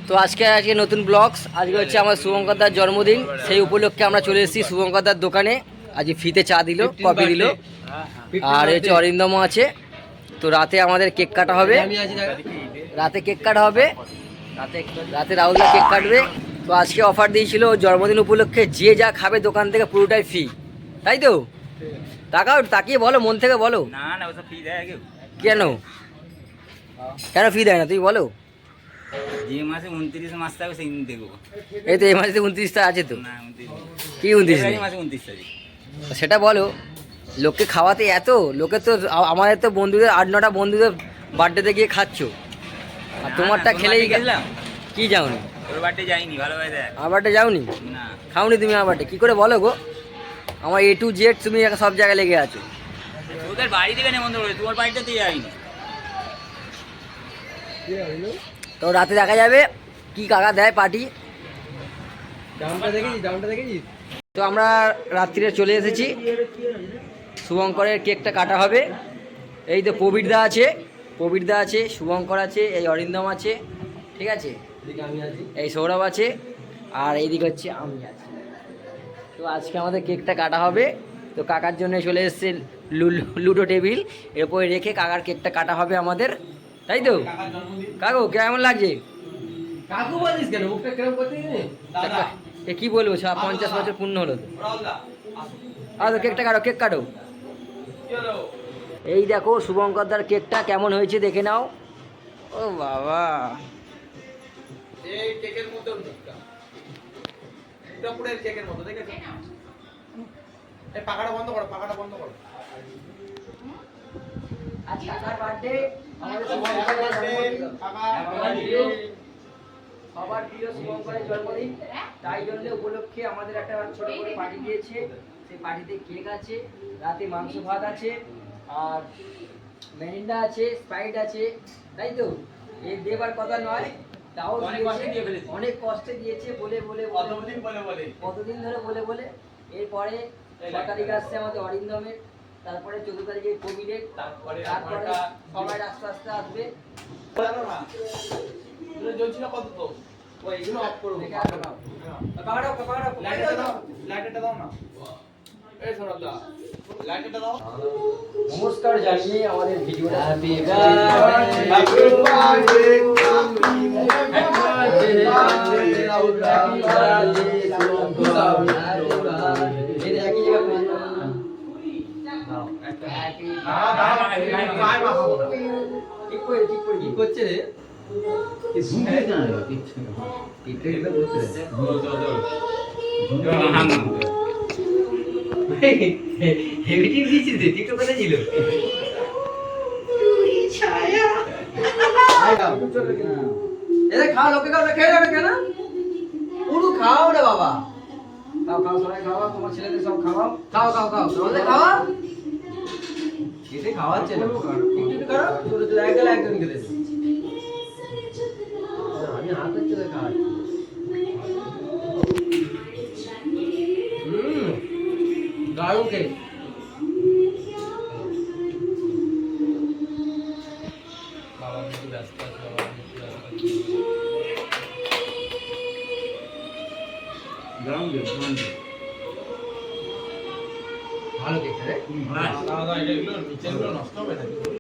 তো আজকে নতুন ব্লগস। আজকে হচ্ছে আমার শুভঙ্করদার জন্মদিন, সেই উপলক্ষে আমরা চলে এসেছি শুভঙ্করদার দোকানে। আজকে ফ্রিতে চা দিল, কফি দিল, আর হচ্ছে অরিন্দমও আছে। তো রাতে আমাদের কেক কাটা হবে, রাতে কেক কাটা হবে, রাতে রাহুলদা কেক কাটবে। তো আজকে অফার দিয়েছিল জন্মদিন উপলক্ষে, যে যা খাবে দোকান থেকে পুরোটাই ফ্রি, তাই তো? তাকাও, তাকিয়ে বলো, মন থেকে বলো। না না, ওসব ফ্রি দেয় কেউ? কেন কেন ফ্রি দেয় না, তুই বলো। যে মাসে 29 মাস থাকবে সেই দিন দেখবো। এই তো এই মাসে 29টা আছে তো। না 29 কি 29 মাসে 29 তারিখ। সেটা বলো। লোককে খাওয়াতে এত, লোকে তো আমাদের তো বন্ধুদের 8-9টা বন্ধুদের বার্থডেতে গিয়ে খাচ্ছ, আর তোমারটা খেলেই গেলাম। কি যাওনি? তোর বাড়িতে যাইনি, ভালো ভাই দেখ। আমার বার্থডে যাওনি? না খাওনি তুমি আমার বার্থডে? কী করে বলো গো? আমার A to Z তুমি সব জায়গায় লেগে আছো। তোদের বাড়ি থেকে নেমন্তন্ন করে, তোমার বাড়িতে তুই যাইনি। তো রাতে দেখা যাবে কি কাকা দেয় পার্টি। তো আমরা রাত্রিরে চলে এসেছি, শুভঙ্করের কেকটা কাটা হবে। এই তো প্রবীরদা আছে, প্রবীরদা আছে, শুভঙ্কর আছে, এই অরিন্দম আছে, ঠিক আছে, এই সৌরভ আছে, আর এইদিকে হচ্ছে আমি আছি। তো আজকে আমাদের কেকটা কাটা হবে। তো কাকার জন্য চলে এসছে লুডো টেবিল, এরপরে রেখে কাকার কেকটা কাটা হবে আমাদের, তাই তো? কাকু কেমন লাগছে? কাকু বলিস কেন? মুখটা কেমন করতে এ কি বলবো, 50 বছর পূর্ণ হলো তো। তো কেকটা কাটো, কেক কাটো। এই দেখো শুভঙ্করদার কেকটা কেমন হয়েছে দেখে নাও। ও বাবা, এই কেকের মতো এটা পুরো কেকের মতো, দেখেছো? এই পাখাটা বন্ধ করো, পাখাটা বন্ধ করো। আজ কাকার বার্থডে, আমাদের সবার প্রিয় শুভঙ্করের জন্মদিন, তাই জন্য উপলক্ষে আমাদের একটা ছোট করে পার্টি দিয়েছে। সেই পার্টিতে কেক আছে, রাতে মাংস ভাত আছে, আর মেরিন্ডা আছে, স্প্রাইট আছে, তাই তো? এই দেবার কথা নয়, তাও অনেক কষ্টে দিয়েছে, বলে বলে কতদিন ধরে বলে বলে। এরপরে 6 তারিখ আসছে আমাদের অরিন্দমের, তারপরে 14 তারিখে কোভিডের, তারপরে সবাই আস্তে আস্তে আসবে। জ্বলছিল কত তো? ওই এগুলো অফ করো, লাইটটা দাও না। এই সরবদা লাইটটা দাও। নমস্কার জানিয়ে আমাদের ভিডিওটা হ্যাপি কি করছে রে? খাও, লোকে খাও, খেয়ে যাবে কেন? পুরো খাও রে বাবা, খাও খাও, সবাই খাওয়া, তোমার ছেলেদের সব খাওয়াও, খাও খাও খাও, তোমাদের খাওয়া। খেতে খাওয়াচ্ছে না, একটু করো, ছোট ছোট একজন খেতে। আমি হাতের চলে খাওয়াই। দারুণ কেক। বাবা একটু ব্যস্ত আছে, ভালো কেক রে। দাদা, এগুলো নিচের গুলো নষ্ট হবে না?